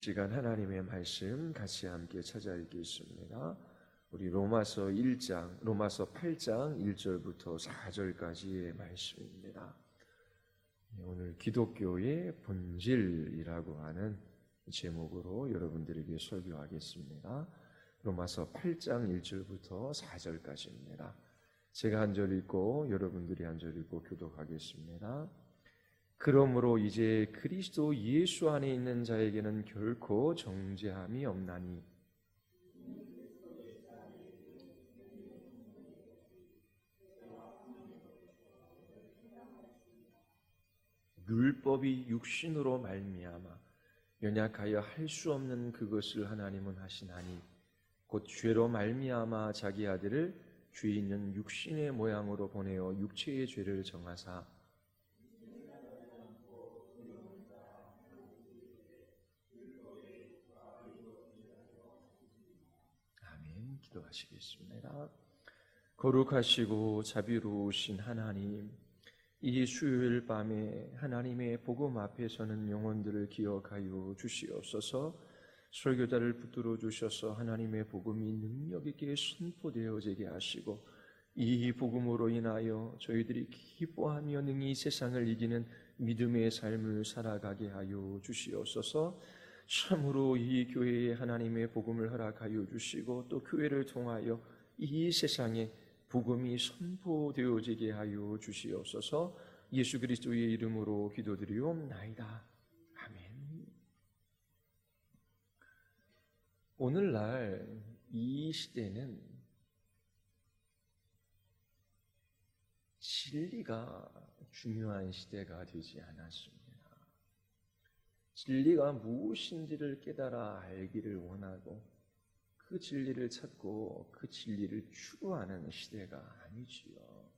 시간 하나님의 말씀 같이 함께 찾아 읽겠습니다. 우리 로마서 8장 1절부터 4절까지의 말씀입니다. 오늘 기독교의 본질이라고 하는 제목으로 여러분들에게 설교하겠습니다. 로마서 8장 1절부터 4절까지입니다. 제가 한 절 읽고 여러분들이 한 절 읽고 교독하겠습니다. 그러므로 이제 그리스도 예수 안에 있는 자에게는 결코 정죄함이 없나니 율법이 육신으로 말미암아 연약하여 할 수 없는 그것을 하나님은 하시나니 곧 죄로 말미암아 자기 아들을 죄 있는 육신의 모양으로 보내어 육체의 죄를 정하사 기도하시겠습니다. 거룩하시고 자비로우신 하나님, 이 수요일 밤에 하나님의 복음 앞에 서는 영혼들을 기억하여 주시옵소서. 설교자를 붙들어 주셔서 하나님의 복음이 능력 있게 선포되어지게 하시고 이 복음으로 인하여 저희들이 기뻐하며 능히 세상을 이기는 믿음의 삶을 살아가게 하여 주시옵소서. 참으로 이 교회에 하나님의 복음을 허락하여 주시고 또 교회를 통하여 이 세상에 복음이 선포되어지게 하여 주시옵소서. 예수 그리스도의 이름으로 기도드리옵나이다. 아멘. 오늘날 이 시대는 진리가 중요한 시대가 되지 않았습니다. 진리가 무엇인지를 깨달아 알기를 원하고 그 진리를 찾고 그 진리를 추구하는 시대가 아니지요.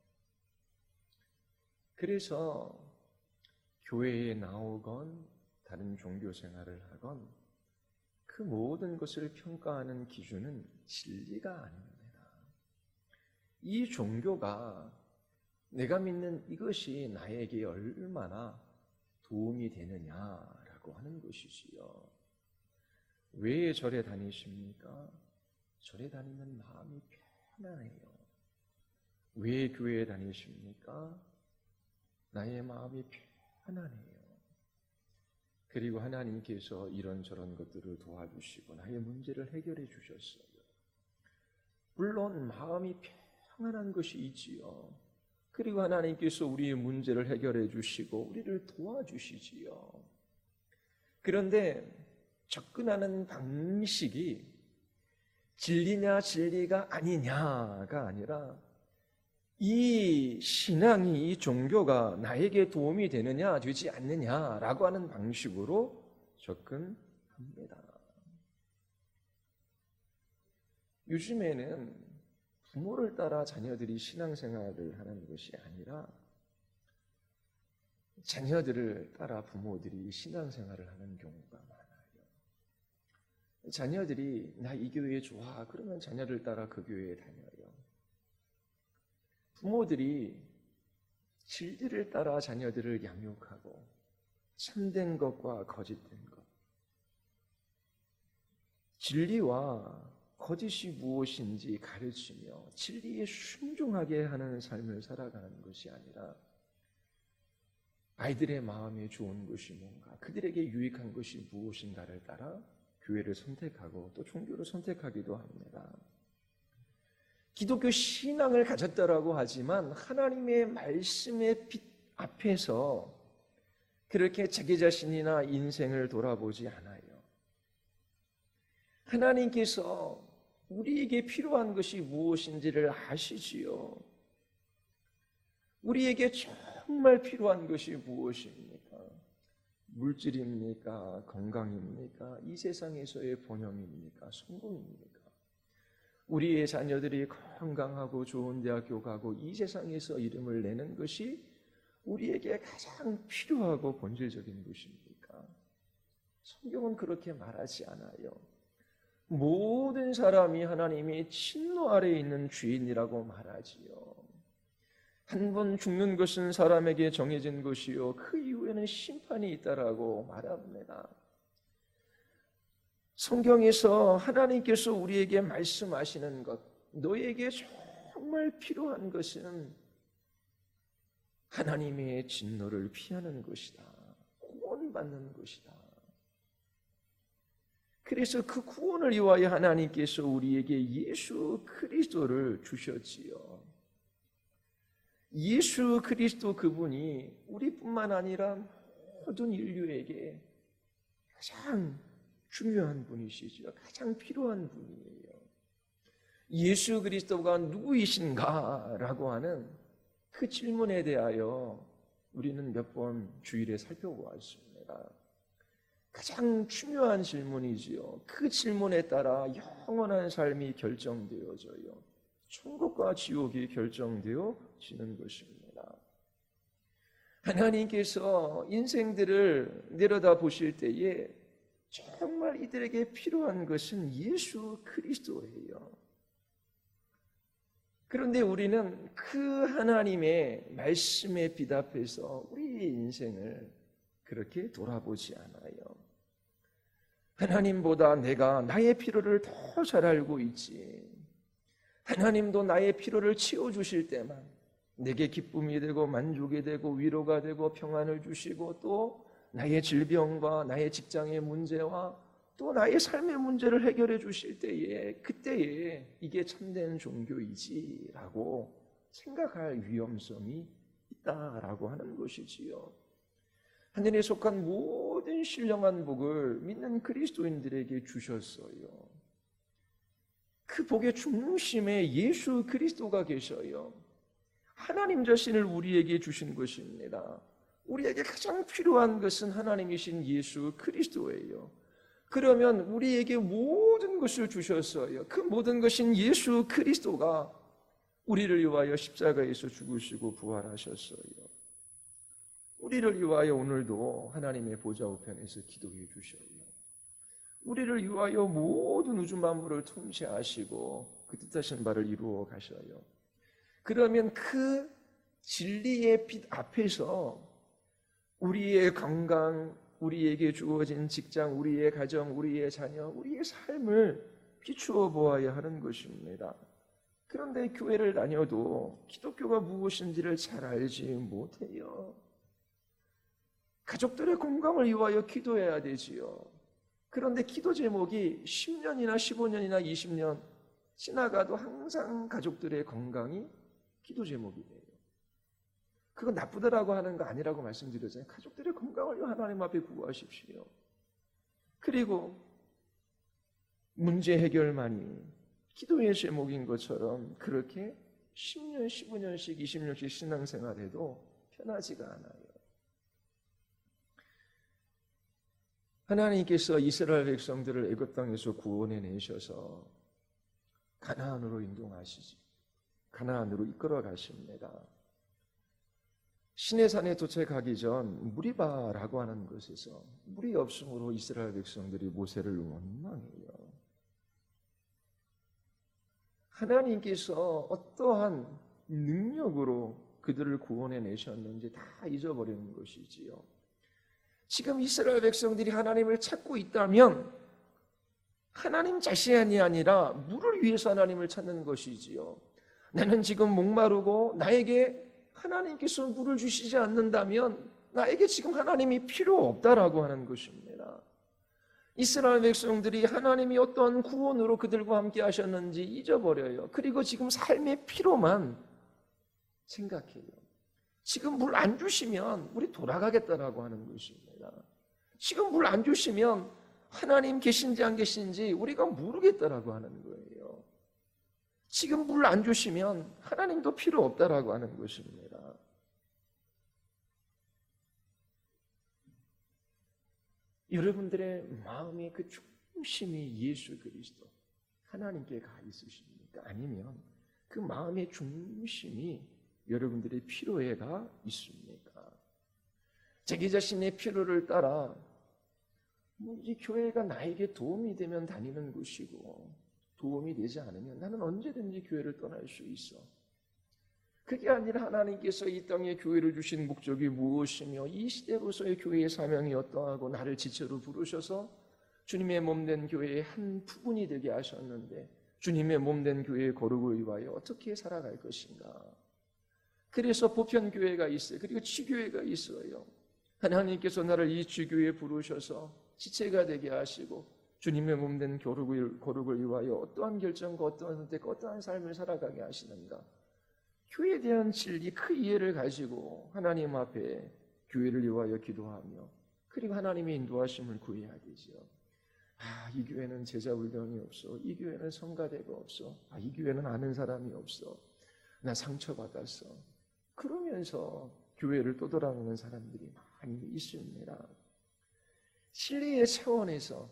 그래서 교회에 나오건 다른 종교 생활을 하건 그 모든 것을 평가하는 기준은 진리가 아닙니다. 이 종교가 내가 믿는 이것이 나에게 얼마나 도움이 되느냐라고 하는 것이지요. 왜 절에 다니십니까? 절에 다니면 마음이 편안해요. 왜 교회에 다니십니까? 나의 마음이 편안해요. 그리고 하나님께서 이런저런 것들을 도와주시고 나의 문제를 해결해 주셨어요. 물론 마음이 평안한 것이 있지요. 그리고 하나님께서 우리의 문제를 해결해 주시고 우리를 도와주시지요. 그런데 접근하는 방식이 진리냐 진리가 아니냐가 아니라 이 신앙이, 이 종교가 나에게 도움이 되느냐 되지 않느냐라고 하는 방식으로 접근합니다. 요즘에는 부모를 따라 자녀들이 신앙생활을 하는 것이 아니라 자녀들을 따라 부모들이 신앙생활을 하는 경우가 많아요. 자녀들이 나 이 교회 좋아 그러면 자녀를 따라 그 교회에 다녀요. 부모들이 진리를 따라 자녀들을 양육하고 참된 것과 거짓된 것, 진리와 거짓이 무엇인지 가르치며 진리에 순종하게 하는 삶을 살아가는 것이 아니라 아이들의 마음에 좋은 것이 뭔가, 그들에게 유익한 것이 무엇인가를 따라 교회를 선택하고 또 종교를 선택하기도 합니다. 기독교 신앙을 가졌다라고 하지만 하나님의 말씀의 빛 앞에서 그렇게 자기 자신이나 인생을 돌아보지 않아요. 하나님께서 우리에게 필요한 것이 무엇인지를 아시지요. 우리에게 정말 필요한 것이 무엇입니까? 물질입니까? 건강입니까? 이 세상에서의 번영입니까? 성공입니까? 우리의 자녀들이 건강하고 좋은 대학교 가고 이 세상에서 이름을 내는 것이 우리에게 가장 필요하고 본질적인 것입니까? 성경은 그렇게 말하지 않아요. 모든 사람이 하나님의 친노 아래에 있는 죄인이라고 말하지요. 한 번 죽는 것은 사람에게 정해진 것이요 그 이후에는 심판이 있다라고 말합니다. 성경에서 하나님께서 우리에게 말씀하시는 것, 너에게 정말 필요한 것은 하나님의 진노를 피하는 것이다. 구원받는 것이다. 그래서 그 구원을 위하여 하나님께서 우리에게 예수 그리스도를 주셨지요. 예수 그리스도 그분이 우리뿐만 아니라 모든 인류에게 가장 중요한 분이시죠. 가장 필요한 분이에요. 예수 그리스도가 누구이신가라고 하는 그 질문에 대하여 우리는 몇 번 주일에 살펴보았습니다. 가장 중요한 질문이지요. 그 질문에 따라 영원한 삶이 결정되어져요. 천국과 지옥이 결정되어지는 것입니다. 하나님께서 인생들을 내려다 보실 때에 정말 이들에게 필요한 것은 예수 그리스도예요. 그런데 우리는 그 하나님의 말씀에 비답해서 우리의 인생을 그렇게 돌아보지 않아요. 하나님보다 내가 나의 필요를 더 잘 알고 있지. 하나님도 나의 필요를 채워주실 때만 내게 기쁨이 되고 만족이 되고 위로가 되고 평안을 주시고 또 나의 질병과 나의 직장의 문제와 또 나의 삶의 문제를 해결해 주실 때에 그때에 이게 참된 종교이지라고 생각할 위험성이 있다라고 하는 것이지요. 하늘에 속한 모든 신령한 복을 믿는 그리스도인들에게 주셨어요. 그 복의 중심에 예수 그리스도가 계셔요. 하나님 자신을 우리에게 주신 것입니다. 우리에게 가장 필요한 것은 하나님이신 예수 그리스도예요. 그러면 우리에게 모든 것을 주셨어요. 그 모든 것인 예수 그리스도가 우리를 위하여 십자가에서 죽으시고 부활하셨어요. 우리를 위하여 오늘도 하나님의 보좌 우편에서 기도해 주셔요. 우리를 위하여 모든 우주 만물을 통치하시고 그 뜻하신 바를 이루어 가셔요. 그러면 그 진리의 빛 앞에서 우리의 건강, 우리에게 주어진 직장, 우리의 가정, 우리의 자녀, 우리의 삶을 비추어 보아야 하는 것입니다. 그런데 교회를 다녀도 기독교가 무엇인지를 잘 알지 못해요. 가족들의 건강을 위하여 기도해야 되지요. 그런데 기도 제목이 10년이나 15년이나 20년 지나가도 항상 가족들의 건강이 기도 제목이 돼요. 그건 나쁘다라고 하는 거 아니라고 말씀드렸잖아요. 가족들의 건강을 하나님 앞에 구하십시오. 그리고 문제 해결만이 기도의 제목인 것처럼 그렇게 10년, 15년씩, 20년씩 신앙생활해도 편하지가 않아요. 하나님께서 이스라엘 백성들을 애굽 땅에서 구원해 내셔서 가나안으로 인도하시지. 가나안으로 이끌어 가십니다. 시내산에 도착하기 전 무리바라고 하는 곳에서 물이 없으므로 이스라엘 백성들이 모세를 원망해요. 하나님께서 어떠한 능력으로 그들을 구원해 내셨는지 다 잊어버리는 것이지요. 지금 이스라엘 백성들이 하나님을 찾고 있다면 하나님 자신이 아니라 물을 위해서 하나님을 찾는 것이지요. 나는 지금 목마르고 나에게 하나님께서 물을 주시지 않는다면 나에게 지금 하나님이 필요 없다라고 하는 것입니다. 이스라엘 백성들이 하나님이 어떤 구원으로 그들과 함께 하셨는지 잊어버려요. 그리고 지금 삶의 필요만 생각해요. 지금 물 안 주시면 우리 돌아가겠다라고 하는 것입니다. 지금 물 안 주시면 하나님 계신지 안 계신지 우리가 모르겠다라고 하는 거예요. 지금 물 안 주시면 하나님도 필요 없다라고 하는 것입니다. 여러분들의 마음의 그 중심이 예수 그리스도 하나님께 가 있으십니까? 아니면 그 마음의 중심이 여러분들의 필요에 가 있습니까? 자기 자신의 필요를 따라 이 교회가 나에게 도움이 되면 다니는 곳이고 도움이 되지 않으면 나는 언제든지 교회를 떠날 수 있어. 그게 아니라 하나님께서 이 땅에 교회를 주신 목적이 무엇이며 이 시대로서의 교회의 사명이 어떠하고 나를 지체로 부르셔서 주님의 몸된 교회의 한 부분이 되게 하셨는데 주님의 몸된 교회의 거룩을 위하여 어떻게 살아갈 것인가? 그래서 보편교회가 있어요. 그리고 지교회가 있어요. 하나님께서 나를 이 지교회에 부르셔서 지체가 되게 하시고 주님의 몸된 거룩을 위하여 어떠한 결정과 어떠한 선택과 어떠한 삶을 살아가게 하시는가? 교회에 대한 진리, 그 이해를 가지고 하나님 앞에 교회를 위하여 기도하며 그리고 하나님의 인도하심을 구해야 되죠. 이 교회는 제자훈련이 없어. 이 교회는 성가대가 없어. 이 교회는 아는 사람이 없어. 나 상처받았어. 그러면서 교회를 떠돌아가는 사람들이 많이 있습니다. 진리의 차원에서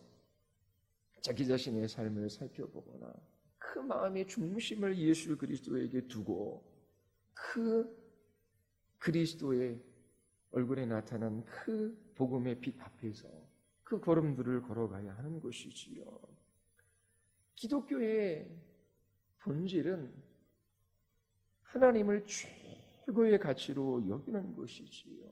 자기 자신의 삶을 살펴보거나 그 마음의 중심을 예수 그리스도에게 두고 그 그리스도의 얼굴에 나타난 그 복음의 빛 앞에서 그 걸음들을 걸어가야 하는 것이지요. 기독교의 본질은 하나님을 최고의 가치로 여기는 것이지요.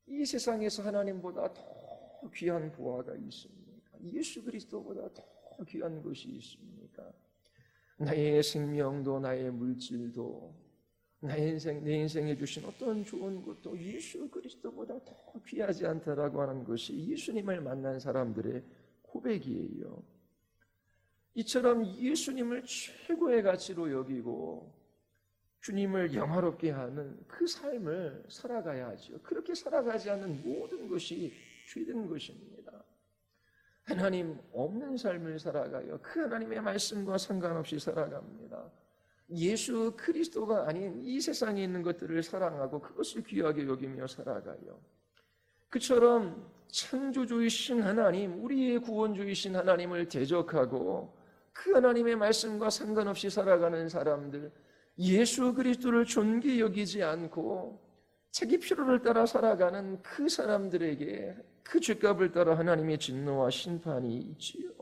이 세상에서 하나님보다 더 귀한 보화가 있습니까? 예수 그리스도보다 더 귀한 것이 있습니까? 나의 생명도 나의 물질도 내 인생에 주신 어떤 좋은 것도 예수 그리스도보다 더 귀하지 않다라고 하는 것이 예수님을 만난 사람들의 고백이에요. 이처럼 예수님을 최고의 가치로 여기고 주님을 영화롭게 하는 그 삶을 살아가야 하죠. 그렇게 살아가지 않는 모든 것이 죄된 것입니다. 하나님 없는 삶을 살아가요. 그 하나님의 말씀과 상관없이 살아갑니다. 예수 그리스도가 아닌 이 세상에 있는 것들을 사랑하고 그것을 귀하게 여기며 살아가요. 그처럼 창조주이신 하나님, 우리의 구원주이신 하나님을 대적하고 그 하나님의 말씀과 상관없이 살아가는 사람들, 예수 그리스도를 존귀 여기지 않고 자기 필요를 따라 살아가는 그 사람들에게 그 죄값을 따라 하나님의 진노와 심판이 있지요.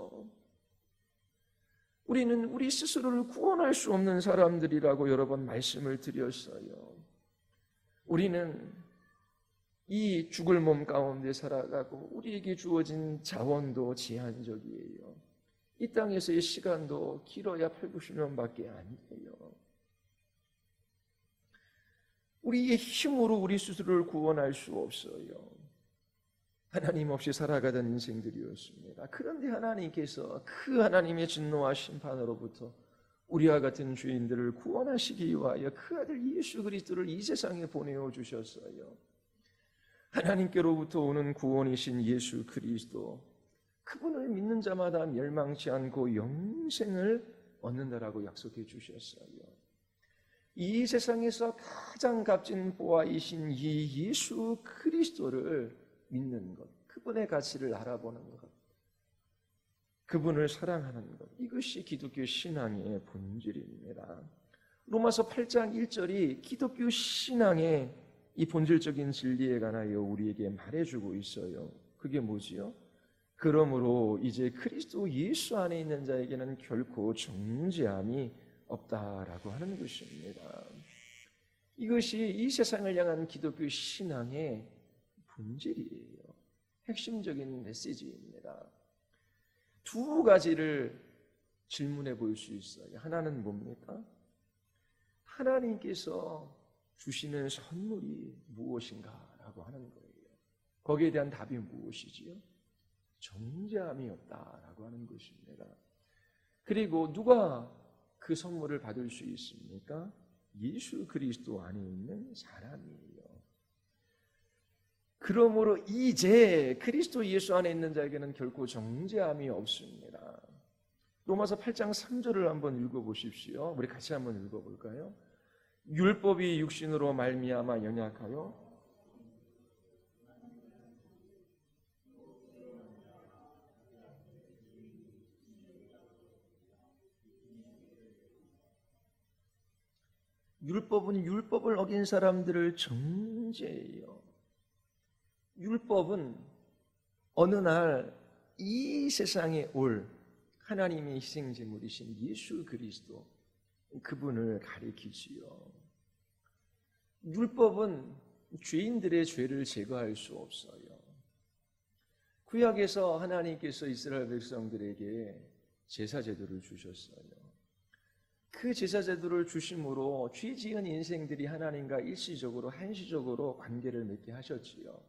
우리는 우리 스스로를 구원할 수 없는 사람들이라고 여러 번 말씀을 드렸어요. 우리는 이 죽을 몸 가운데 살아가고 우리에게 주어진 자원도 제한적이에요. 이 땅에서의 시간도 길어야 80~90년밖에 안 돼요. 우리의 힘으로 우리 스스로를 구원할 수 없어요. 하나님 없이 살아가던 인생들이었습니다. 그런데 하나님께서 그 하나님의 진노와 심판으로부터 우리와 같은 죄인들을 구원하시기 위하여 그 아들 예수 그리스도를 이 세상에 보내어 주셨어요. 하나님께로부터 오는 구원이신 예수 그리스도, 그분을 믿는 자마다 멸망치 않고 영생을 얻는다라고 약속해 주셨어요. 이 세상에서 가장 값진 보화이신 이 예수 그리스도를 믿는 것, 그분의 가치를 알아보는 것, 그분을 사랑하는 것, 이것이 기독교 신앙의 본질입니다. 로마서 8장 1절이 기독교 신앙의 이 본질적인 진리에 관하여 우리에게 말해주고 있어요. 그게 뭐지요? 그러므로 이제 그리스도 예수 안에 있는 자에게는 결코 정죄함이 없다라고 하는 것입니다. 이것이 이 세상을 향한 기독교 신앙의 본질이에요. 핵심적인 메시지입니다. 두 가지를 질문해 볼 수 있어요. 하나는 뭡니까? 하나님께서 주시는 선물이 무엇인가라고 하는 거예요. 거기에 대한 답이 무엇이지요? 정죄함이 없다라고 하는 것입니다. 그리고 누가 그 선물을 받을 수 있습니까? 예수 그리스도 안에 있는 사람이에요. 그러므로 이제 그리스도 예수 안에 있는 자에게는 결코 정죄함이 없습니다. 로마서 8장 3절을 한번 읽어보십시오. 우리 같이 한번 읽어볼까요? 율법이 육신으로 말미암아 연약하여 율법은 율법을 어긴 사람들을 정죄해요. 율법은 어느 날 이 세상에 올 하나님의 희생제물이신 예수 그리스도, 그분을 가리키지요. 율법은 죄인들의 죄를 제거할 수 없어요. 구약에서 하나님께서 이스라엘 백성들에게 제사 제도를 주셨어요. 그 제사 제도를 주심으로 죄 지은 인생들이 하나님과 일시적으로 한시적으로 관계를 맺게 하셨지요.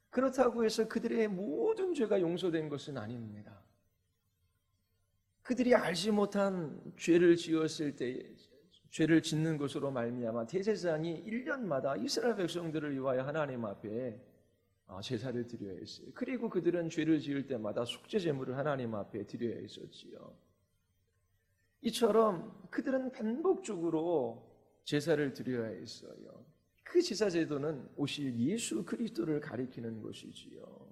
그렇다고 해서 그들의 모든 죄가 용서된 것은 아닙니다. 그들이 알지 못한 죄를 지었을 때 죄를 짓는 것으로 말미암아 대제사장이 1년마다 이스라엘 백성들을 위하여 하나님 앞에 제사를 드려야 했어요. 그리고 그들은 죄를 지을 때마다 속죄 제물을 하나님 앞에 드려야 했었지요. 이처럼 그들은 반복적으로 제사를 드려야 했어요. 그 제사 제도는 오실 예수 그리스도를 가리키는 것이지요.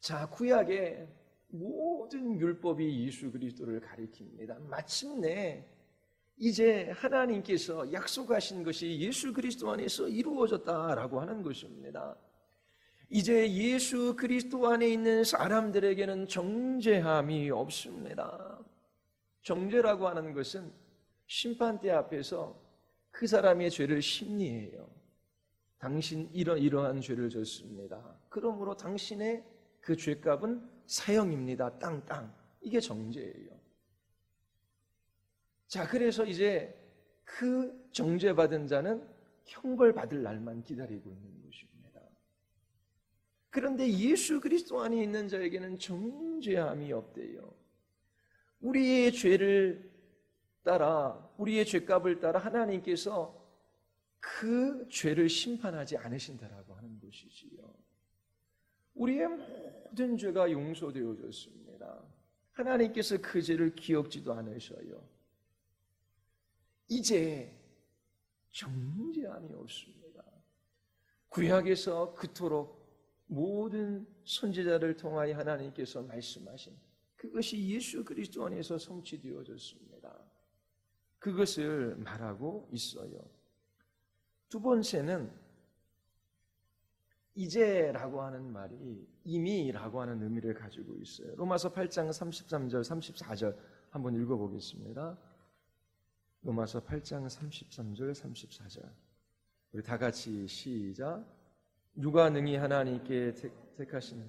자, 구약의 모든 율법이 예수 그리스도를 가리킵니다. 마침내 이제 하나님께서 약속하신 것이 예수 그리스도 안에서 이루어졌다라고 하는 것입니다. 이제 예수 그리스도 안에 있는 사람들에게는 정죄함이 없습니다. 정죄라고 하는 것은 심판대 앞에서 그 사람의 죄를 심리해요. 당신 이러한 죄를 졌습니다. 그러므로 당신의 그 죄값은 사형입니다. 땅. 이게 정죄예요. 자, 그래서 이제 그 정죄받은 자는 형벌받을 날만 기다리고 있는 것입니다. 그런데 예수 그리스도 안에 있는 자에게는 정죄함이 없대요. 우리의 죄를 따라, 우리의 죄값을 따라 하나님께서 그 죄를 심판하지 않으신다라고 하는 것이지요. 우리의 모든 죄가 용서되어졌습니다. 하나님께서 그 죄를 기억지도 않으셔요. 이제 정죄함이 없습니다. 구약에서 그토록 모든 선지자를 통하여 하나님께서 말씀하신 그것이 예수 그리스도 안에서 성취되어졌습니다. 그것을 말하고 있어요. 두 번째는 이제라고 하는 말이 이미라고 하는 의미를 가지고 있어요. 로마서 8장 33절 34절 한번 읽어보겠습니다. 로마서 8장 33절 34절 우리 다 같이 시작. 누가 능히 하나님께 택하신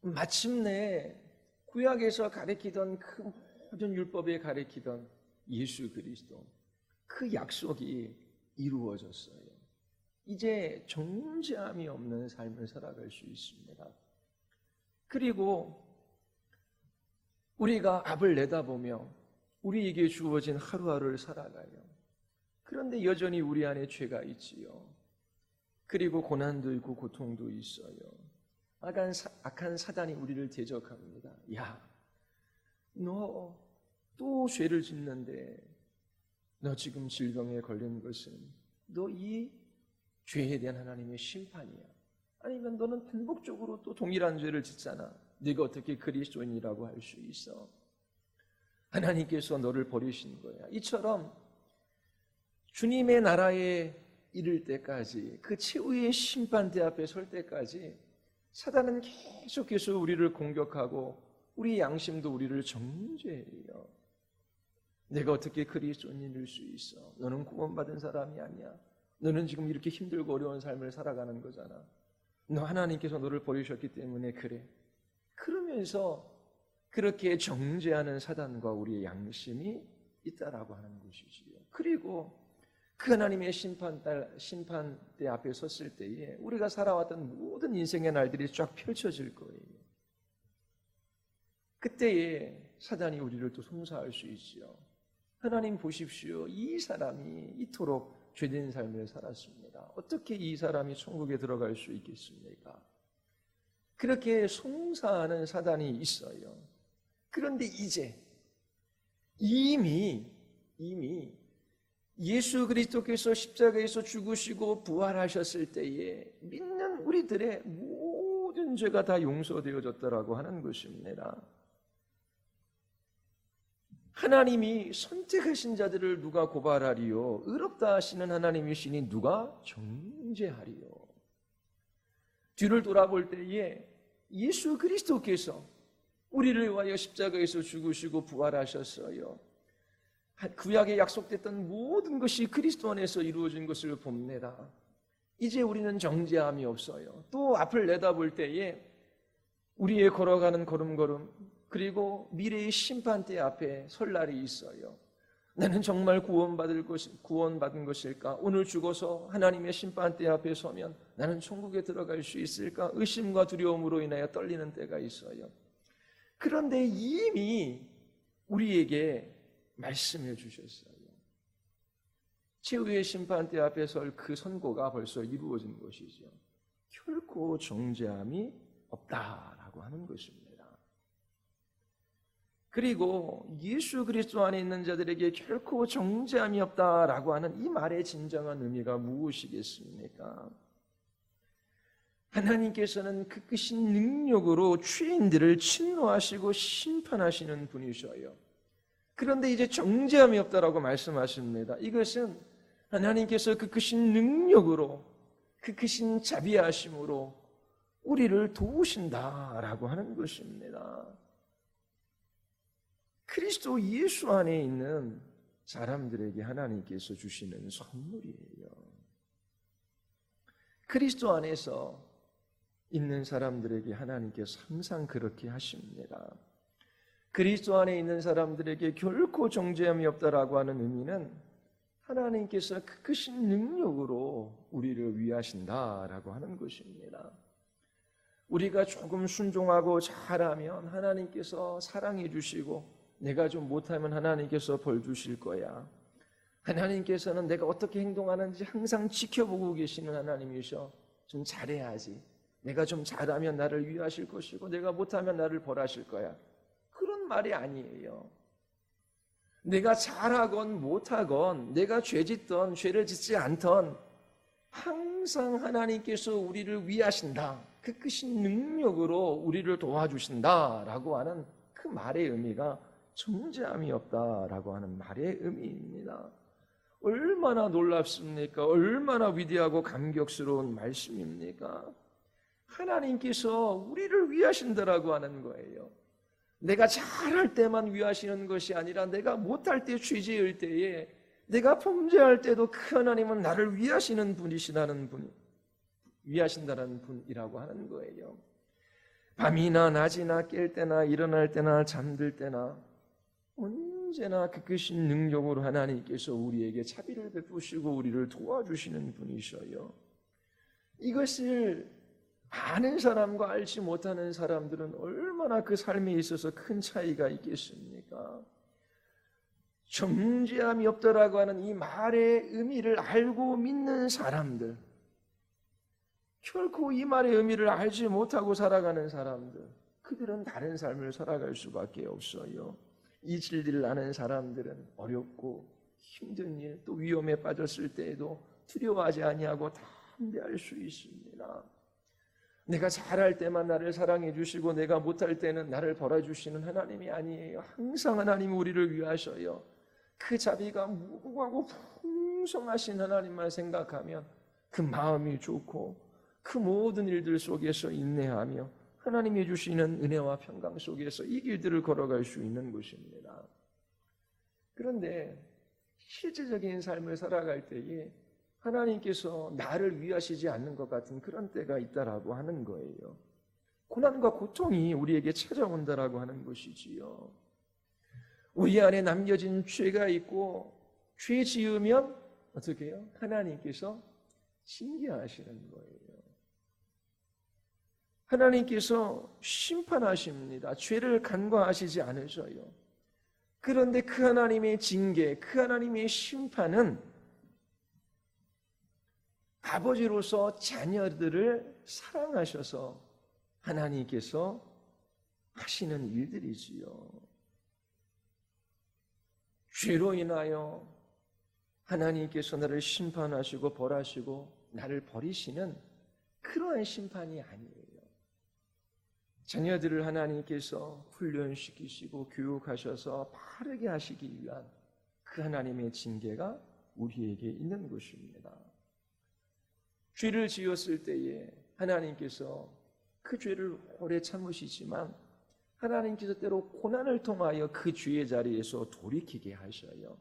마침내 구약에서 가리키던 그 모든 율법에 가리키던 예수 그리스도 그 약속이 이루어졌어요. 이제 정죄함이 없는 삶을 살아갈 수 있습니다. 그리고 우리가 앞을 내다보며 우리에게 주어진 하루하루를 살아가요. 그런데 여전히 우리 안에 죄가 있지요. 그리고 고난도 있고 고통도 있어요. 악한 사단이 우리를 대적합니다. 야, 너 또 죄를 짓는데 너 지금 질병에 걸린 것은 너 이 죄에 대한 하나님의 심판이야. 아니면 너는 반복적으로 또 동일한 죄를 짓잖아. 네가 어떻게 그리스도인이라고 할 수 있어? 하나님께서 너를 버리신 거야. 이처럼 주님의 나라에 이를 때까지 그 최후의 심판대 앞에 설 때까지 사단은 계속해서 우리를 공격하고 우리 양심도 우리를 정죄해요. 내가 어떻게 그리스도인일 수 있어? 너는 구원받은 사람이 아니야. 너는 지금 이렇게 힘들고 어려운 삶을 살아가는 거잖아. 너 하나님께서 너를 버리셨기 때문에 그래. 그러면서 그렇게 정죄하는 사단과 우리의 양심이 있다라고 하는 것이지요. 그리고 그 하나님의 심판대 앞에 섰을 때에 우리가 살아왔던 모든 인생의 날들이 쫙 펼쳐질 거예요. 그때에 사단이 우리를 또 송사할 수 있지요. 하나님 보십시오. 이 사람이 이토록 죄된 삶을 살았습니다. 어떻게 이 사람이 천국에 들어갈 수 있겠습니까? 그렇게 송사하는 사단이 있어요. 그런데 이제 이미 예수 그리스도께서 십자가에서 죽으시고 부활하셨을 때에 믿는 우리들의 모든 죄가 다 용서되어졌다라고 하는 것입니다. 하나님이 선택하신 자들을 누가 고발하리요? 의롭다 하시는 하나님이시니 누가 정죄하리요? 뒤를 돌아볼 때에 예수 그리스도께서 우리를 위하여 십자가에서 죽으시고 부활하셨어요. 구약에 약속됐던 모든 것이 그리스도 안에서 이루어진 것을 봅니다. 이제 우리는 정죄함이 없어요. 또 앞을 내다볼 때에 우리의 걸어가는 걸음걸음, 그리고 미래의 심판대 앞에 설 날이 있어요. 나는 정말 구원받은 것일까? 오늘 죽어서 하나님의 심판대 앞에 서면 나는 천국에 들어갈 수 있을까? 의심과 두려움으로 인하여 떨리는 때가 있어요. 그런데 이미 우리에게 말씀해 주셨어요. 최후의 심판대 앞에 설 그 선고가 벌써 이루어진 것이죠. 결코 정죄함이 없다라고 하는 것입니다. 그리고 예수 그리스도 안에 있는 자들에게 결코 정죄함이 없다라고 하는 이 말의 진정한 의미가 무엇이겠습니까? 하나님께서는 그 크신 능력으로 죄인들을 진노하시고 심판하시는 분이셔요. 그런데 이제 정죄함이 없다라고 말씀하십니다. 이것은 하나님께서 그 크신 능력으로, 그 크신 자비하심으로 우리를 도우신다라고 하는 것입니다. 그리스도 예수 안에 있는 사람들에게 하나님께서 주시는 선물이에요. 그리스도 안에서 있는 사람들에게 하나님께서 항상 그렇게 하십니다. 그리스도 안에 있는 사람들에게 결코 정죄함이 없다라고 하는 의미는 하나님께서 그 크신 능력으로 우리를 위하신다라고 하는 것입니다. 우리가 조금 순종하고 잘하면 하나님께서 사랑해 주시고, 내가 좀 못하면 하나님께서 벌 주실 거야. 하나님께서는 내가 어떻게 행동하는지 항상 지켜보고 계시는 하나님이셔. 좀 잘해야지. 내가 좀 잘하면 나를 위하실 것이고, 내가 못하면 나를 벌하실 거야. 그런 말이 아니에요. 내가 잘하건 못하건, 내가 죄짓던 죄를 짓지 않던, 항상 하나님께서 우리를 위하신다. 그 크신 능력으로 우리를 도와주신다라고 하는 그 말의 의미가 정죄함이 없다라고 하는 말의 의미입니다. 얼마나 놀랍습니까? 얼마나 위대하고 감격스러운 말씀입니까? 하나님께서 우리를 위하신다라고 하는 거예요. 내가 잘할 때만 위하시는 것이 아니라 내가 못할 때, 죄지을 때에, 내가 범죄할 때도 그 하나님은 나를 위하시는 분이시라는 분, 위하신다는 분이라고 하는 거예요. 밤이나 낮이나 깰 때나 일어날 때나 잠들 때나 언제나 그 크신 능력으로 하나님께서 우리에게 자비를 베푸시고 우리를 도와주시는 분이셔요. 이것을 아는 사람과 알지 못하는 사람들은 얼마나 그 삶에 있어서 큰 차이가 있겠습니까? 정죄함이 없다라고 하는 이 말의 의미를 알고 믿는 사람들, 결코 이 말의 의미를 알지 못하고 살아가는 사람들, 그들은 다른 삶을 살아갈 수밖에 없어요. 이 진리를 아는 사람들은 어렵고 힘든 일, 또 위험에 빠졌을 때에도 두려워하지 아니하고 담대할 수 있습니다. 내가 잘할 때만 나를 사랑해 주시고 내가 못할 때는 나를 벌어주시는 하나님이 아니에요. 항상 하나님이 우리를 위하셔요. 그 자비가 무궁하고 풍성하신 하나님만 생각하면 그 마음이 좋고 그 모든 일들 속에서 인내하며 하나님이 주시는 은혜와 평강 속에서 이 길들을 걸어갈 수 있는 것입니다. 그런데 실제적인 삶을 살아갈 때에 하나님께서 나를 위하시지 않는 것 같은 그런 때가 있다라고 하는 거예요. 고난과 고통이 우리에게 찾아온다라고 하는 것이지요. 우리 안에 남겨진 죄가 있고 죄 지으면 어떻게 해요? 하나님께서 징계하시는 거예요. 하나님께서 심판하십니다. 죄를 간과하시지 않으셔요. 그런데 그 하나님의 징계, 그 하나님의 심판은 아버지로서 자녀들을 사랑하셔서 하나님께서 하시는 일들이지요. 죄로 인하여 하나님께서 나를 심판하시고 벌하시고 나를 버리시는 그러한 심판이 아니에요. 자녀들을 하나님께서 훈련시키시고 교육하셔서 바르게 하시기 위한 그 하나님의 징계가 우리에게 있는 것입니다. 죄를 지었을 때에 하나님께서 그 죄를 오래 참으시지만 하나님께서 때로 고난을 통하여 그 죄의 자리에서 돌이키게 하셔요.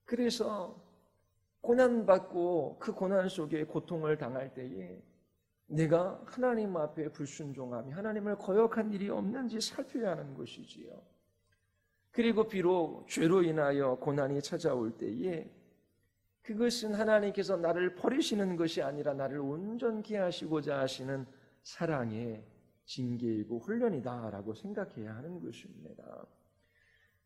그래서 고난받고 그 고난 속에 고통을 당할 때에 내가 하나님 앞에 불순종하며 하나님을 거역한 일이 없는지 살펴야 하는 것이지요. 그리고 비록 죄로 인하여 고난이 찾아올 때에 그것은 하나님께서 나를 버리시는 것이 아니라 나를 온전케 하시고자 하시는 사랑의 징계이고 훈련이다라고 생각해야 하는 것입니다.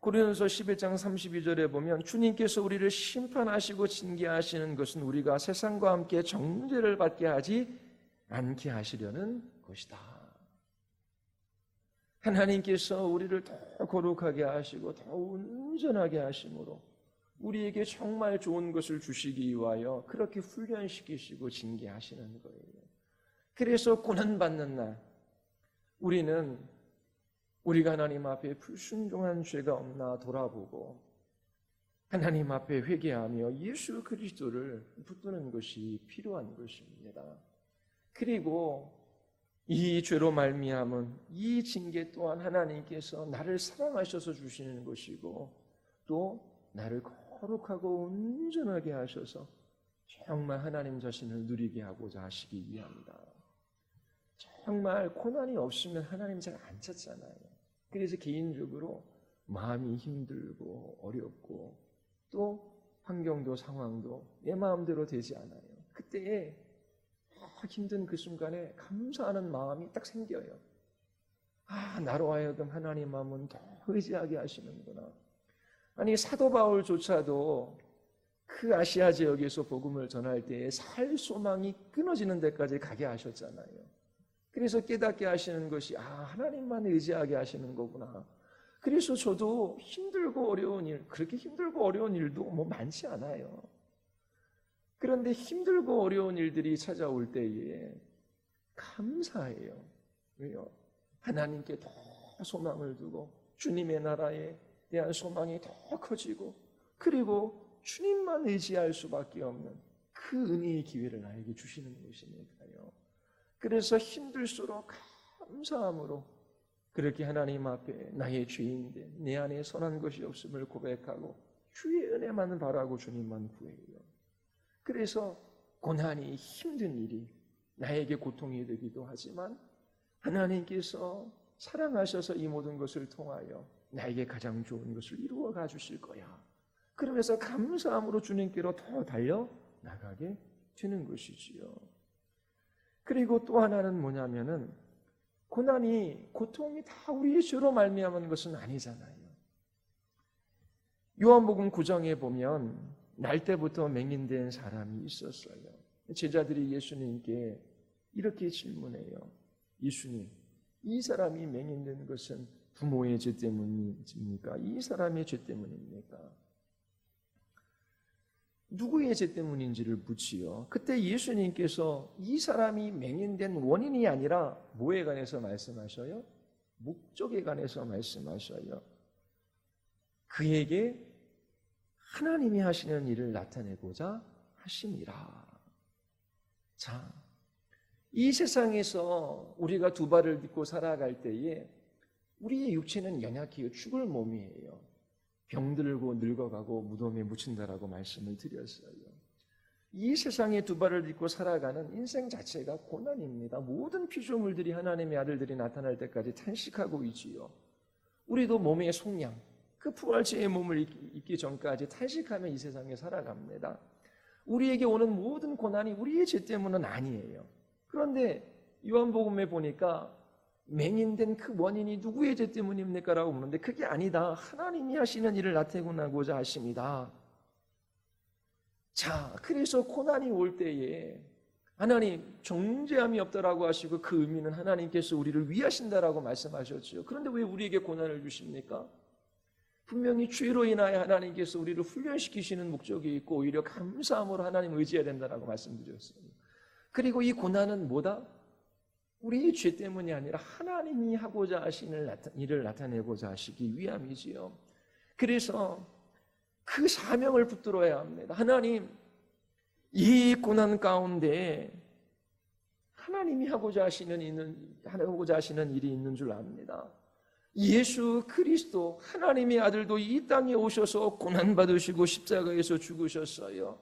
고린도서 11장 32절에 보면 주님께서 우리를 심판하시고 징계하시는 것은 우리가 세상과 함께 정죄를 받게 하지 않게 하시려는 것이다. 하나님께서 우리를 더 거룩하게 하시고 더 온전하게 하심으로 우리에게 정말 좋은 것을 주시기 위하여 그렇게 훈련시키시고 징계하시는 거예요. 그래서 고난받는 날 우리는 우리가 하나님 앞에 불순종한 죄가 없나 돌아보고 하나님 앞에 회개하며 예수 그리스도를 붙드는 것이 필요한 것입니다. 그리고 이 죄로 말미암은 이 징계 또한 하나님께서 나를 사랑하셔서 주시는 것이고 또 나를 거룩하고 온전하게 하셔서 정말 하나님 자신을 누리게 하고자 하시기 위함이다. 정말 고난이 없으면 하나님 잘 안 찾잖아요. 그래서 개인적으로 마음이 힘들고 어렵고 또 환경도 상황도 내 마음대로 되지 않아요. 그때에 힘든 그 순간에 감사하는 마음이 딱 생겨요. 나로 하여금 하나님 마음은 더 의지하게 하시는구나. 아니 사도 바울조차도 그 아시아 지역에서 복음을 전할 때에 살 소망이 끊어지는 데까지 가게 하셨잖아요. 그래서 깨닫게 하시는 것이 하나님만 의지하게 하시는 거구나. 그래서 저도 힘들고 어려운 일, 그렇게 힘들고 어려운 일도 많지 않아요. 그런데 힘들고 어려운 일들이 찾아올 때에 감사해요. 왜요? 하나님께 더 소망을 두고 주님의 나라에 대한 소망이 더 커지고 그리고 주님만 의지할 수밖에 없는 그 은혜의 기회를 나에게 주시는 것이니까요. 그래서 힘들수록 감사함으로 그렇게 하나님 앞에 나의 죄인된 내 안에 선한 것이 없음을 고백하고 주의 은혜만 바라고 주님만 구해요. 그래서 고난이 힘든 일이 나에게 고통이 되기도 하지만 하나님께서 사랑하셔서 이 모든 것을 통하여 나에게 가장 좋은 것을 이루어 가주실 거야. 그러면서 감사함으로 주님께로 더 달려나가게 되는 것이지요. 그리고 또 하나는 뭐냐면은 고통이 다 우리의 죄로 말미암은 것은 아니잖아요. 요한복음 9장에 보면 날 때부터 맹인된 사람이 있었어요. 제자들이 예수님께 이렇게 질문해요. 예수님, 이 사람이 맹인된 것은 부모의 죄 때문입니까? 이 사람의 죄 때문입니까? 누구의 죄 때문인지를 묻지요. 그때 예수님께서 이 사람이 맹인된 원인이 아니라 뭐에 관해서 말씀하셔요? 목적에 관해서 말씀하셔요. 그에게 하나님이 하시는 일을 나타내고자 하심이라. 자, 이 세상에서 우리가 두 발을 딛고 살아갈 때에 우리의 육체는 연약해요. 죽을 몸이에요. 병들고 늙어가고 무덤에 묻힌다라고 말씀을 드렸어요. 이 세상에 두 발을 딛고 살아가는 인생 자체가 고난입니다. 모든 피조물들이 하나님의 아들들이 나타날 때까지 탄식하고 있지요. 우리도 몸의 속량, 그 부활체의 몸을 입기 전까지 탄식하며 이 세상에 살아갑니다. 우리에게 오는 모든 고난이 우리의 죄 때문은 아니에요. 그런데 요한복음에 보니까 맹인된 그 원인이 누구의 죄 때문입니까? 라고 묻는데 그게 아니다. 하나님이 하시는 일을 나타내고자 하십니다. 자, 그래서 고난이 올 때에 하나님 정죄함이 없다라고 하시고 그 의미는 하나님께서 우리를 위하신다라고 말씀하셨죠. 그런데 왜 우리에게 고난을 주십니까? 분명히 죄로 인하여 하나님께서 우리를 훈련시키시는 목적이 있고 오히려 감사함으로 하나님을 의지해야 된다라고 말씀드렸어요. 그리고 이 고난은 뭐다? 우리의 죄 때문이 아니라 하나님이 하고자 하시는 일을 나타내고자 하시기 위함이지요. 그래서 그 사명을 붙들어야 합니다. 하나님, 이 고난 가운데 하나님이 하고자 하시는 일이 있는 줄 압니다. 예수 그리스도 하나님의 아들도 이 땅에 오셔서 고난받으시고 십자가에서 죽으셨어요.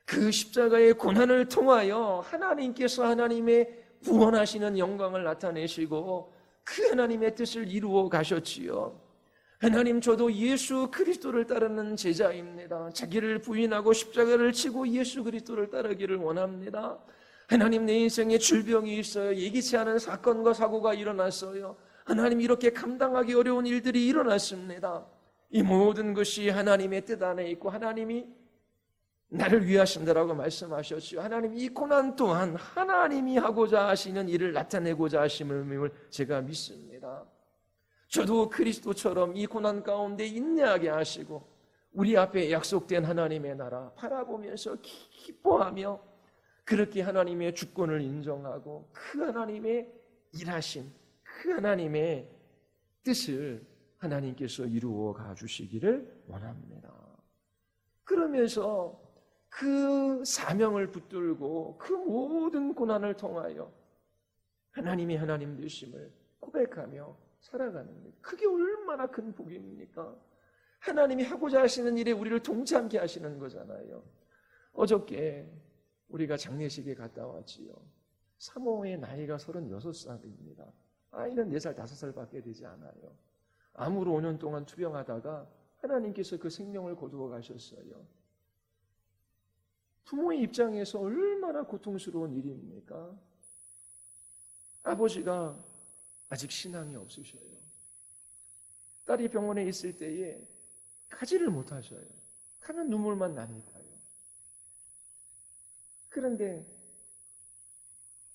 그 십자가의 고난을 통하여 하나님께서 하나님의 구원하시는 영광을 나타내시고 그 하나님의 뜻을 이루어 가셨지요. 하나님, 저도 예수 그리스도를 따르는 제자입니다. 자기를 부인하고 십자가를 지고 예수 그리스도를 따르기를 원합니다. 하나님, 내 인생에 질병이 있어요. 예기치 않은 사건과 사고가 일어났어요. 하나님, 이렇게 감당하기 어려운 일들이 일어났습니다. 이 모든 것이 하나님의 뜻 안에 있고 하나님이 나를 위하신다라고 말씀하셨지요. 하나님, 이 고난 또한 하나님이 하고자 하시는 일을 나타내고자 하심을 제가 믿습니다. 저도 그리스도처럼 이 고난 가운데 인내하게 하시고 우리 앞에 약속된 하나님의 나라 바라보면서 기뻐하며 그렇게 하나님의 주권을 인정하고 그 하나님의 일하신 그 하나님의 뜻을 하나님께서 이루어 가주시기를 원합니다. 그러면서 그 사명을 붙들고 그 모든 고난을 통하여 하나님이 하나님 되심을 고백하며 살아가는 것, 그게 얼마나 큰 복입니까? 하나님이 하고자 하시는 일에 우리를 동참케 하시는 거잖아요. 어저께 우리가 장례식에 갔다 왔지요. 사모의 나이가 36살입니다. 아이는 4살, 5살밖에 되지 않아요. 암으로 5년 동안 투병하다가 하나님께서 그 생명을 거두어 가셨어요. 부모의 입장에서 얼마나 고통스러운 일입니까? 아버지가 아직 신앙이 없으셔요. 딸이 병원에 있을 때에 가지를 못하셔요. 가면 눈물만 나니까요. 그런데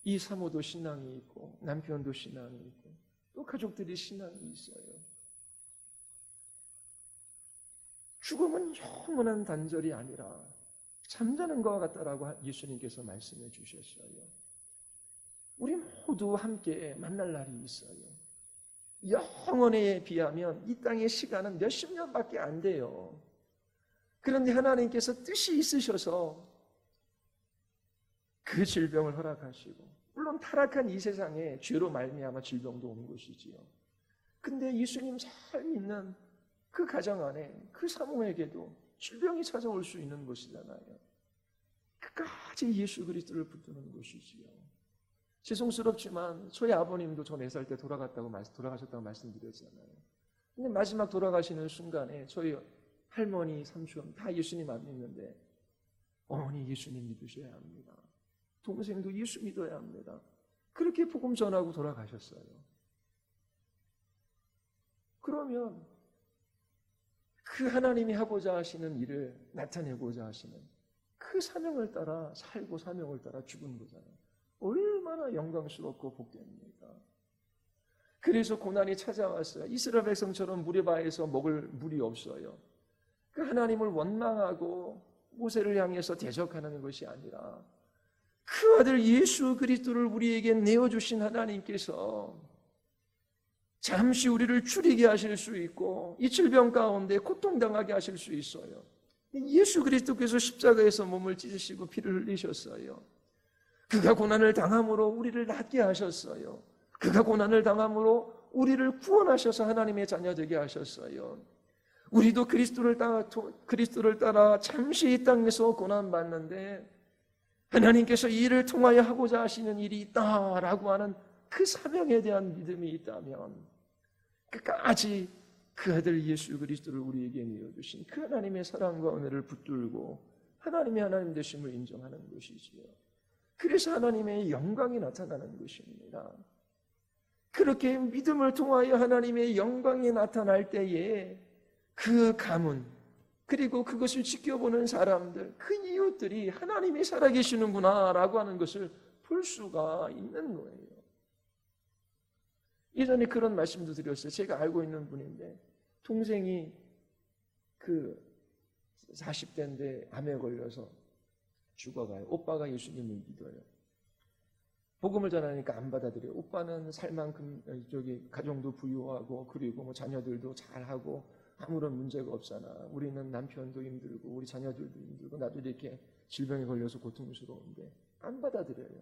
이 사모도 신앙이 있고 남편도 신앙이 있고 또 가족들이 신앙이 있어요. 죽음은 영원한 단절이 아니라 잠자는 것과 같다라고 예수님께서 말씀해 주셨어요. 우리 모두 함께 만날 날이 있어요. 영원에 비하면 이 땅의 시간은 몇십 년밖에 안 돼요. 그런데 하나님께서 뜻이 있으셔서 그 질병을 허락하시고, 물론 타락한 이 세상에 죄로 말미암아 질병도 온 것이지요. 근데 예수님 잘 믿는 그 가정 안에 그 사모에게도 질병이 찾아올 수 있는 것이잖아요. 끝까지 예수 그리스도를 붙드는 것이지요. 죄송스럽지만 저희 아버님도 저 4살 때 돌아가셨다고 말씀드렸잖아요. 근데 마지막 돌아가시는 순간에 저희 할머니, 삼촌 다 예수님 안 믿는데 어머니 예수님 믿으셔야 합니다. 동생도 예수 믿어야 합니다. 그렇게 복음 전하고 돌아가셨어요. 그러면 그 하나님이 하고자 하시는 일을 나타내고자 하시는 그 사명을 따라 살고 사명을 따라 죽은 거잖아요. 얼마나 영광스럽고 복됩니까? 그래서 고난이 찾아왔어요. 이스라엘 백성처럼 무리바에서 먹을 물이 없어요. 그 하나님을 원망하고 모세를 향해서 대적하는 것이 아니라 그 아들 예수 그리스도를 우리에게 내어주신 하나님께서 잠시 우리를 줄이게 하실 수 있고 이 질병 가운데 고통당하게 하실 수 있어요. 예수 그리스도께서 십자가에서 몸을 찢으시고 피를 흘리셨어요. 그가 고난을 당함으로 우리를 낫게 하셨어요. 그가 고난을 당함으로 우리를 구원하셔서 하나님의 자녀 되게 하셨어요. 우리도 그리스도를 따라 잠시 이 땅에서 고난받는데 하나님께서 이 일을 통하여 하고자 하시는 일이 있다라고 하는 그 사명에 대한 믿음이 있다면 끝까지 그 아들 예수 그리스도를 우리에게 내어주신 그 하나님의 사랑과 은혜를 붙들고 하나님의 하나님 되심을 인정하는 것이지요. 그래서 하나님의 영광이 나타나는 것입니다. 그렇게 믿음을 통하여 하나님의 영광이 나타날 때에 그 가문 그리고 그것을 지켜보는 사람들, 그 이웃들이 하나님이 살아계시는구나 라고 하는 것을 볼 수가 있는 거예요. 예전에 그런 말씀도 드렸어요. 제가 알고 있는 분인데 동생이 그 40대인데 암에 걸려서 죽어가요. 오빠가 예수님을 믿어요. 복음을 전하니까 안 받아들여요. 오빠는 살 만큼 가정도 부유하고 그리고 뭐 자녀들도 잘하고 아무런 문제가 없잖아. 우리는 남편도 힘들고 우리 자녀들도 힘들고 나도 이렇게 질병에 걸려서 고통스러운데 안 받아들여요.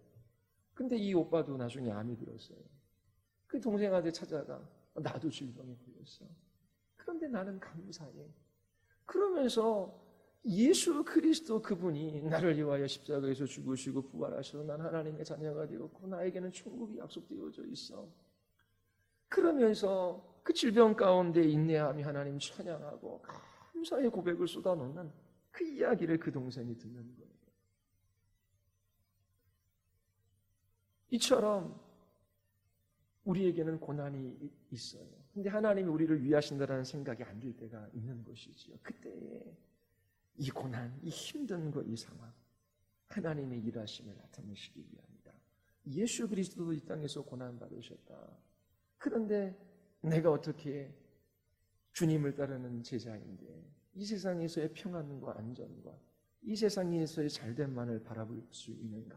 근데 이 오빠도 나중에 암이 들었어요. 그 동생한테 찾아가 나도 질병에 걸렸어. 그런데 나는 감사해. 그러면서 예수 그리스도 그분이 나를 위하여 십자가에서 죽으시고 부활하셔서 난 하나님의 자녀가 되었고 나에게는 천국이 약속되어져 있어. 그러면서 그 질병 가운데 인내함이 하나님 찬양하고 감사의 고백을 쏟아놓는 그 이야기를 그 동생이 듣는 거예요. 이처럼 우리에게는 고난이 있어요. 근데 하나님이 우리를 위하신다는 생각이 안 들 때가 있는 것이지요. 그때에 이 고난, 이 힘든 것, 이 상황, 하나님의 일하심을 나타내시기 위함이다. 예수 그리스도도 이 땅에서 고난 받으셨다. 그런데 내가 어떻게 주님을 따르는 제자인데 이 세상에서의 평안과 안전과 이 세상에서의 잘됨만을 바라볼 수 있는가?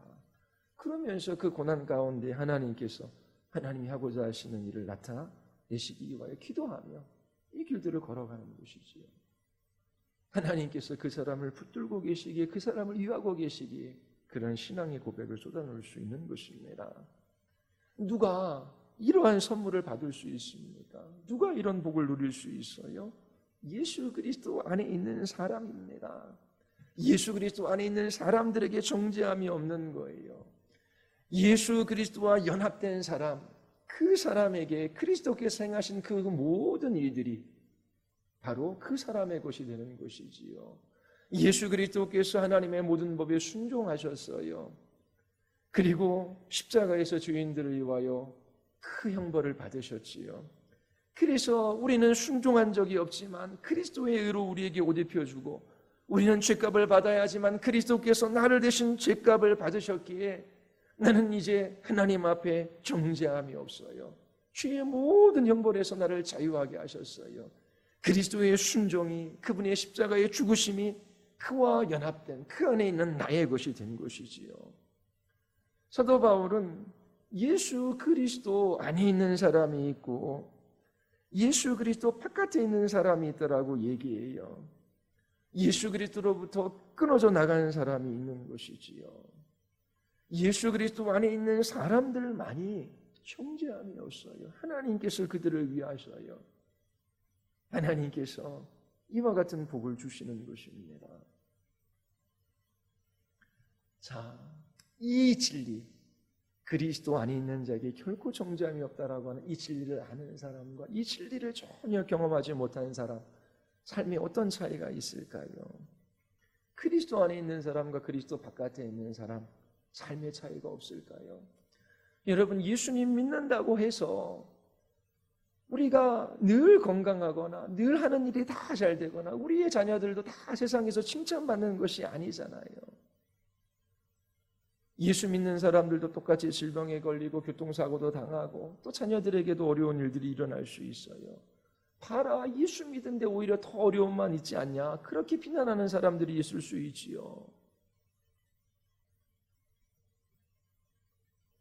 그러면서 그 고난 가운데 하나님께서 하나님이 하고자 하시는 일을 나타내시기 위하여 기도하며 이 길들을 걸어가는 것이지요. 하나님께서 그 사람을 붙들고 계시기에 그 사람을 위하고 계시기에 그런 신앙의 고백을 쏟아놓을 수 있는 것입니다. 누가 이러한 선물을 받을 수 있습니까? 누가 이런 복을 누릴 수 있어요? 예수 그리스도 안에 있는 사람입니다. 예수 그리스도 안에 있는 사람들에게 정죄함이 없는 거예요. 예수 그리스도와 연합된 사람, 그 사람에게 그리스도께서 행하신 그 모든 일들이 바로 그 사람의 것이 되는 것이지요. 예수 그리스도께서 하나님의 모든 법에 순종하셨어요. 그리고 십자가에서 죄인들을 위하여 그 형벌을 받으셨지요. 그래서 우리는 순종한 적이 없지만 그리스도의 의로 우리에게 옷 입혀주고 우리는 죄값을 받아야 하지만 그리스도께서 나를 대신 죄값을 받으셨기에 나는 이제 하나님 앞에 정죄함이 없어요. 주의 모든 형벌에서 나를 자유하게 하셨어요. 그리스도의 순종이, 그분의 십자가의 죽으심이 그와 연합된 그 안에 있는 나의 것이 된 것이지요. 사도 바울은 예수 그리스도 안에 있는 사람이 있고 예수 그리스도 바깥에 있는 사람이 있더라고 얘기해요. 예수 그리스도로부터 끊어져 나가는 사람이 있는 것이지요. 예수 그리스도 안에 있는 사람들만이 정죄함이 없어요. 하나님께서 그들을 위하셔요. 하나님께서 이와 같은 복을 주시는 것입니다. 자, 이 진리, 그리스도 안에 있는 자에게 결코 정죄함이 없다라고 하는 이 진리를 아는 사람과 이 진리를 전혀 경험하지 못하는 사람, 삶에 어떤 차이가 있을까요? 그리스도 안에 있는 사람과 그리스도 바깥에 있는 사람, 삶의 차이가 없을까요? 여러분, 예수님 믿는다고 해서 우리가 늘 건강하거나 늘 하는 일이 다 잘 되거나 우리의 자녀들도 다 세상에서 칭찬받는 것이 아니잖아요. 예수 믿는 사람들도 똑같이 질병에 걸리고 교통사고도 당하고 또 자녀들에게도 어려운 일들이 일어날 수 있어요. 봐라, 예수 믿는데 오히려 더 어려움만 있지 않냐? 그렇게 비난하는 사람들이 있을 수 있지요.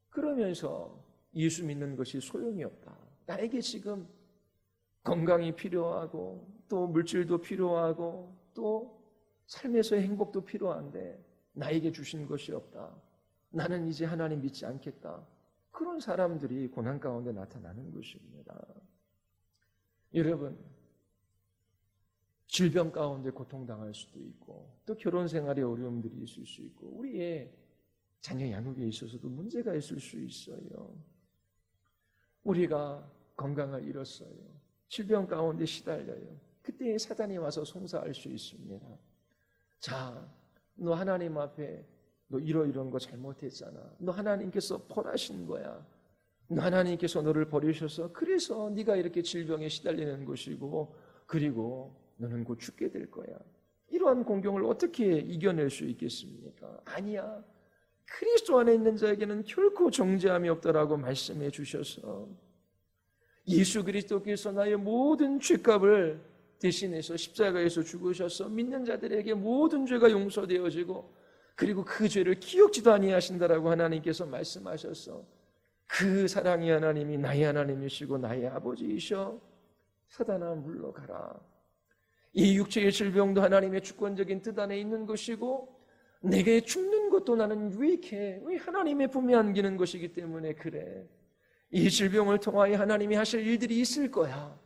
그러면서 예수 믿는 것이 소용이 없다. 나에게 지금 건강이 필요하고 또 물질도 필요하고 또 삶에서의 행복도 필요한데 나에게 주신 것이 없다. 나는 이제 하나님 믿지 않겠다. 그런 사람들이 고난 가운데 나타나는 것입니다. 여러분, 질병 가운데 고통당할 수도 있고 또 결혼 생활에 어려움들이 있을 수 있고 우리의 자녀 양육에 있어서도 문제가 있을 수 있어요. 우리가 건강을 잃었어요. 질병 가운데 시달려요. 그때 사단이 와서 송사할 수 있습니다. 자, 너 하나님 앞에 너 이런 거 잘못했잖아. 너 하나님께서 벌하신 거야. 너 하나님께서 너를 버리셔서 그래서 네가 이렇게 질병에 시달리는 것이고 그리고 너는 곧 죽게 될 거야. 이러한 공경을 어떻게 이겨낼 수 있겠습니까? 아니야. 그리스도 안에 있는 자에게는 결코 정죄함이 없다라고 말씀해 주셔서 예수 그리스도께서 나의 모든 죄값을 대신해서 십자가에서 죽으셔서 믿는 자들에게 모든 죄가 용서되어지고 그리고 그 죄를 기억지도 아니하신다라고 하나님께서 말씀하셔서 그 사랑의 하나님이 나의 하나님이시고 나의 아버지이셔. 사단아 물러가라. 이 육체의 질병도 하나님의 주권적인 뜻 안에 있는 것이고 내게 죽는 것도 나는 유익해. 왜 하나님의 품에 안기는 것이기 때문에 그래. 이 질병을 통하여 하나님이 하실 일들이 있을 거야.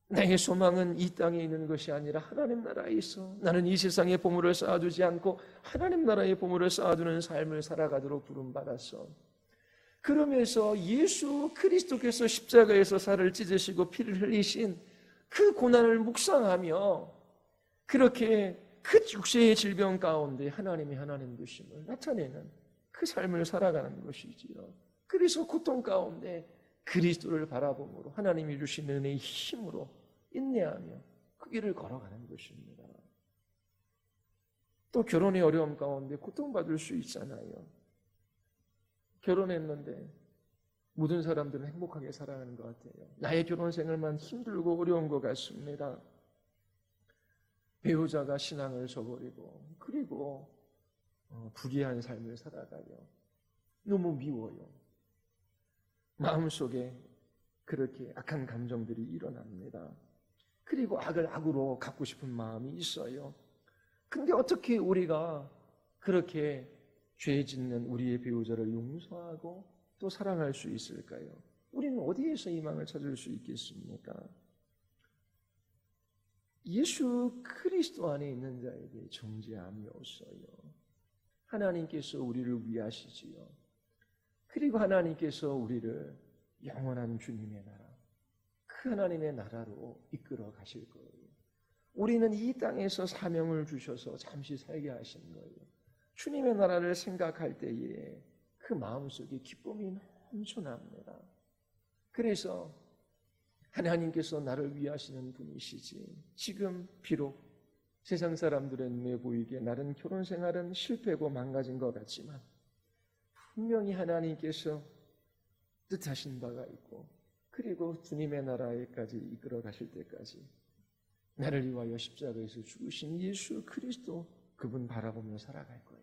나의 소망은 이 땅에 있는 것이 아니라 하나님 나라에 있어. 나는 이 세상의 보물을 쌓아두지 않고 하나님 나라의 보물을 쌓아두는 삶을 살아가도록 부름받았어. 그러면서 예수 그리스도께서 십자가에서 살을 찢으시고 피를 흘리신 그 고난을 묵상하며 그렇게 그 육체의 질병 가운데 하나님이 하나님 되심을 나타내는 그 삶을 살아가는 것이지요. 그래서 고통 가운데 그리스도를 바라봄으로 하나님이 주시는 은혜의 힘으로 인내하며 그 길을 걸어가는 것입니다. 또 결혼의 어려움 가운데 고통받을 수 있잖아요. 결혼했는데 모든 사람들은 행복하게 살아가는 것 같아요. 나의 결혼 생활만 힘들고 어려운 것 같습니다. 배우자가 신앙을 저버리고 그리고 불의한 삶을 살아가요. 너무 미워요. 마음속에 그렇게 악한 감정들이 일어납니다. 그리고 악을 악으로 갚고 싶은 마음이 있어요. 근데 어떻게 우리가 그렇게 죄 짓는 우리의 배우자를 용서하고 또 사랑할 수 있을까요? 우리는 어디에서 희망을 찾을 수 있겠습니까? 예수 그리스도 안에 있는 자에게 정죄함이 없어요. 하나님께서 우리를 위하시지요. 그리고 하나님께서 우리를 영원한 주님의 나라, 그 하나님의 나라로 이끌어 가실 거예요. 우리는 이 땅에서 사명을 주셔서 잠시 살게 하신 거예요. 주님의 나라를 생각할 때에 그 마음속에 기쁨이 넘쳐납니다. 그래서 하나님께서 나를 위하시는 분이시지. 지금 비록 세상 사람들의 눈에 보이기에 나는 결혼 생활은 실패고 망가진 것 같지만 분명히 하나님께서 뜻하신 바가 있고 그리고 주님의 나라에까지 이끌어 가실 때까지 나를 위하여 십자가에서 죽으신 예수 그리스도 그분 바라보며 살아갈 거야.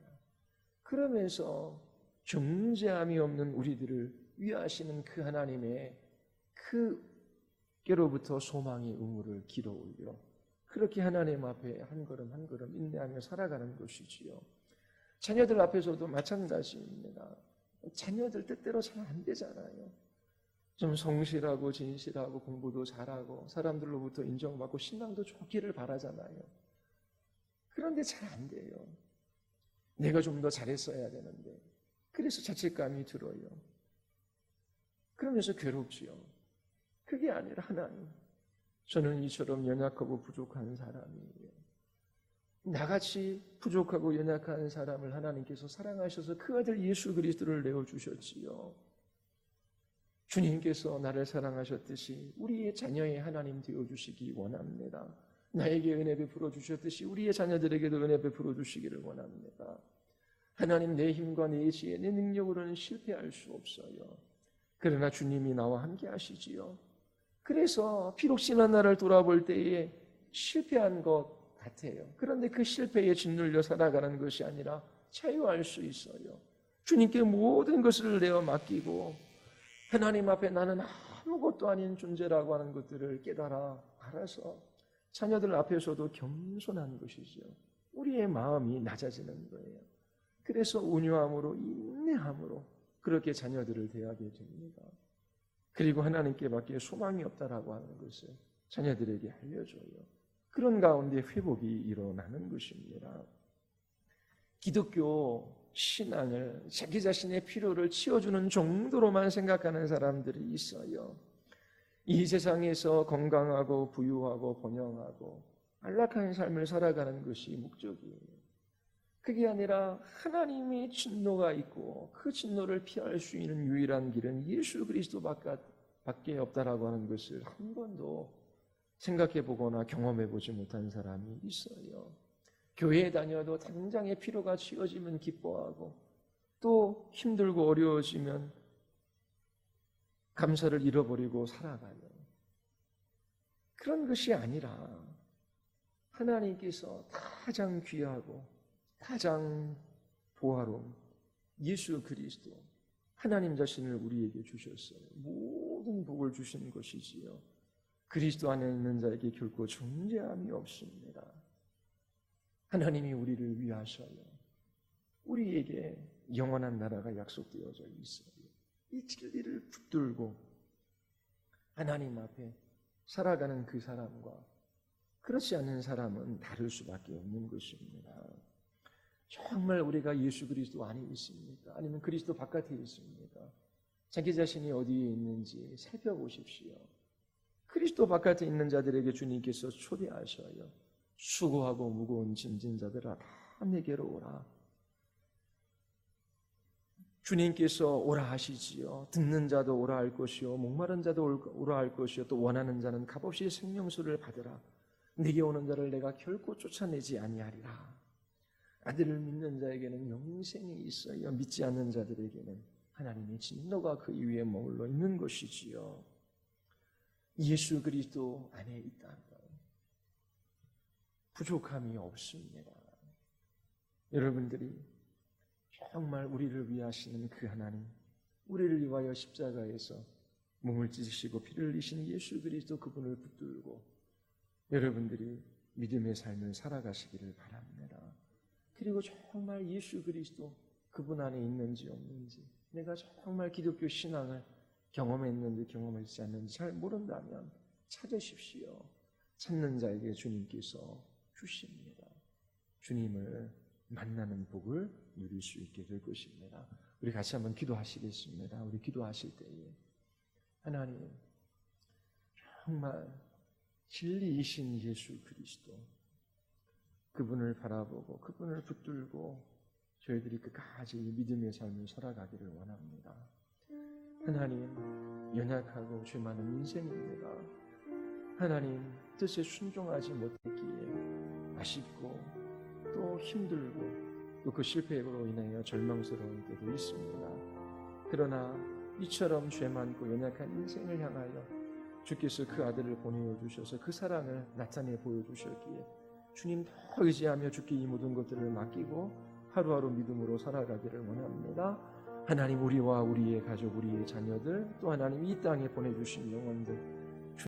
그러면서 정죄함이 없는 우리들을 위하시는 그 하나님의 그께로부터 소망의 의무를 길어 올려 그렇게 하나님 앞에 한 걸음 한 걸음 인내하며 살아가는 것이지요. 자녀들 앞에서도 마찬가지입니다. 자녀들 뜻대로 잘 안 되잖아요. 좀 성실하고 진실하고 공부도 잘하고 사람들로부터 인정받고 신앙도 좋기를 바라잖아요. 그런데 잘 안 돼요. 내가 좀 더 잘했어야 되는데 그래서 자책감이 들어요. 그러면서 괴롭지요. 그게 아니라 하나님, 저는 이처럼 연약하고 부족한 사람이에요. 나같이 부족하고 연약한 사람을 하나님께서 사랑하셔서 그 아들 예수 그리스도를 내어주셨지요. 주님께서 나를 사랑하셨듯이 우리의 자녀의 하나님 되어주시기 원합니다. 나에게 은혜 베풀어 주셨듯이 우리의 자녀들에게도 은혜 베풀어 주시기를 원합니다. 하나님, 내 힘과 내 지혜, 내 능력으로는 실패할 수 없어요. 그러나 주님이 나와 함께 하시지요. 그래서 비록 지난 날을 돌아볼 때에 실패한 것 같아요. 그런데 그 실패에 짓눌려 살아가는 것이 아니라 자유할 수 있어요. 주님께 모든 것을 내어 맡기고 하나님 앞에 나는 아무것도 아닌 존재라고 하는 것들을 깨달아 알아서 자녀들 앞에서도 겸손한 것이죠. 우리의 마음이 낮아지는 거예요. 그래서 온유함으로 인내함으로 그렇게 자녀들을 대하게 됩니다. 그리고 하나님께밖에 소망이 없다라고 하는 것을 자녀들에게 알려줘요. 그런 가운데 회복이 일어나는 것입니다. 기독교 신앙을 자기 자신의 필요를 채워주는 정도로만 생각하는 사람들이 있어요. 이 세상에서 건강하고 부유하고 번영하고 안락한 삶을 살아가는 것이 목적이에요. 그게 아니라 하나님의 진노가 있고 그 진노를 피할 수 있는 유일한 길은 예수 그리스도 밖에 없다라고 하는 것을 한 번도 생각해 보거나 경험해 보지 못한 사람이 있어요. 교회에 다녀도 당장의 필요가 채워지면 기뻐하고 또 힘들고 어려워지면 감사를 잃어버리고 살아가요. 그런 것이 아니라 하나님께서 가장 귀하고 가장 보화로운 예수 그리스도 하나님 자신을 우리에게 주셨어요. 모든 복을 주신 것이지요. 그리스도 안에 있는 자에게 결코 정죄함이 없습니다. 하나님이 우리를 위하셔요. 우리에게 영원한 나라가 약속되어져 있어요. 이 진리를 붙들고 하나님 앞에 살아가는 그 사람과 그렇지 않은 사람은 다를 수밖에 없는 것입니다. 정말 우리가 예수 그리스도 안에 있습니까? 아니면 그리스도 바깥에 있습니까? 자기 자신이 어디에 있는지 살펴보십시오. 그리스도 바깥에 있는 자들에게 주님께서 초대하셔요. 수고하고 무거운 짐진 자들아 다 내게로 오라. 주님께서 오라 하시지요. 듣는 자도 오라 할 것이요 목마른 자도 오라 할 것이요 또 원하는 자는 값없이 생명수를 받으라. 내게 오는 자를 내가 결코 쫓아내지 아니하리라. 아들을 믿는 자에게는 영생이 있어요. 믿지 않는 자들에게는 하나님의 진노가 그 위에 머물러 있는 것이지요. 예수 그리스도 안에 있다면 부족함이 없습니다. 여러분들이 정말 우리를 위하시는 그 하나님, 우리를 위하여 십자가에서 몸을 찢으시고 피를 흘리신 예수 그리스도 그분을 붙들고 여러분들이 믿음의 삶을 살아가시기를 바랍니다. 그리고 정말 예수 그리스도 그분 안에 있는지 없는지, 내가 정말 기독교 신앙을 경험했는지 경험하지 않는지 잘 모른다면 찾으십시오. 찾는 자에게 주님께서 주십니다. 주님을 만나는 복을 누릴 수 있게 될 것입니다. 우리 같이 한번 기도하시겠습니다. 우리 기도하실 때에 하나님, 정말 진리이신 예수 그리스도 그분을 바라보고 그분을 붙들고 저희들이 끝까지 믿음의 삶을 살아가기를 원합니다. 하나님, 연약하고 죄 많은 인생입니다. 하나님 뜻에 순종하지 못했기에 아쉽고 또 힘들고 또 그 실패로 인하여 절망스러울 때도 있습니다. 그러나 이처럼 죄 많고 연약한 인생을 향하여 주께서 그 아들을 보내주셔서 그 사랑을 나타내 보여주셨기에 주님 더 의지하며 주께 이 모든 것들을 맡기고 하루하루 믿음으로 살아가기를 원합니다. 하나님, 우리와 우리의 가족, 우리의 자녀들, 또 하나님 이 땅에 보내주신 영혼들